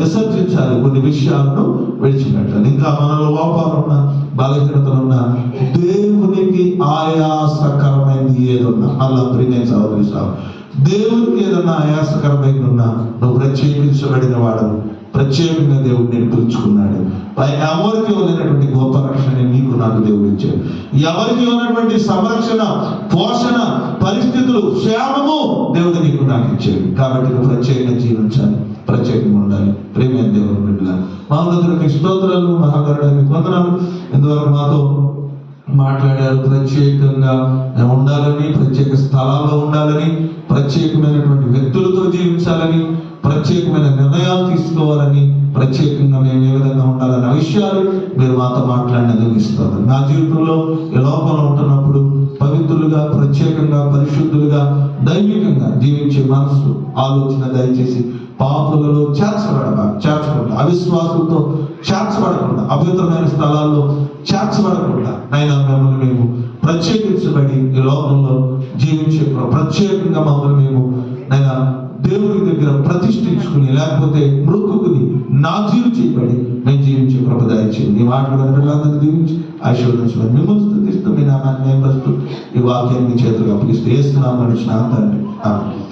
విసర్జించాలి, కొన్ని విషయాలను విడిచిపెట్టాలి. ఇంకా మనలో లోపాలున్నా బలహీనతలున్నా దేవునికి ఆయాసకరమైనది ఏదన్నా, అలా ప్రియమైన సహోదరి దేవునికి ఏదన్నా ఆయాసకరమైన ఉన్నా నువ్వు ప్రత్యేకించబడిన వాడు, ప్రత్యేకంగా దేవుడు నేను పిలుచుకున్నాడు. ఎవరికి ఇవ్వలేనటువంటి గొప్ప రక్షణ నీకు నాకు దేవుడు ఇచ్చాడు. ఎవరికి ఇవ్వనటువంటి సంరక్షణ, పోషణ, పరిస్థితులు, క్షేమము దేవుడు నీకు నాకు ఇచ్చాడు. కాబట్టి నువ్వు ప్రత్యేకంగా జీవించాలి, ప్రత్యేకంగా ఉండాలి. ప్రేమైన దేవుడు బిడ్డల మహోన్నతునికి స్తోత్రాలు, మహాగరుడానికి వందనాలు. ఇందువరకు మాతో మాట్లాడారు. ప్రత్యేకంగా ఉండాలని, ప్రత్యేక స్థలాల్లో ఉండాలని, ప్రత్యేకమైనటువంటి వ్యక్తులతో జీవించాలని, ప్రత్యేకమైన నిర్ణయాలు తీసుకోవాలని, ప్రత్యేకంగా మేము ఏ విధంగా ఉండాలన్న విషయాలు మీరు మాతో మాట్లాడినందుకు ఇస్తారు. నా జీవితంలో ఈ లోకంలో ఉంటున్నప్పుడు పవిత్రులుగా, ప్రత్యేకంగా, పరిశుద్ధులుగా, దైవికంగా జీవించే మనసు, ఆలోచన దయచేసి పాపులలో చేర్చకుండా, అవిశ్వాసులతో చేర్చబడకుండా, అపవిత్రమైన స్థలాల్లో చేర్చబడకుండా నైనా మిమ్మల్ని మేము ప్రత్యేకించబడి ఈ లోకంలో జీవించే ప్రత్యేకంగా మమ్మల్ని మేము నైనా దేవుడి దగ్గర ప్రతిష్ఠించుకుని, లేకపోతే మృక్కుని నాజీరు చేయబడి మేము జీవించే కృప దయచేయండి. ఈ మాటలు అందరినీ దీవించి ఆశీర్వదించమని మిమ్మల్ని స్తుతిస్తూ మీ నామాన్ని మేము ప్రస్తుతం ఈ వాక్యాన్ని చేతులుగా అప్పగిస్తూ ఏస్తున్నామని తండ్రి. ఆమేన్.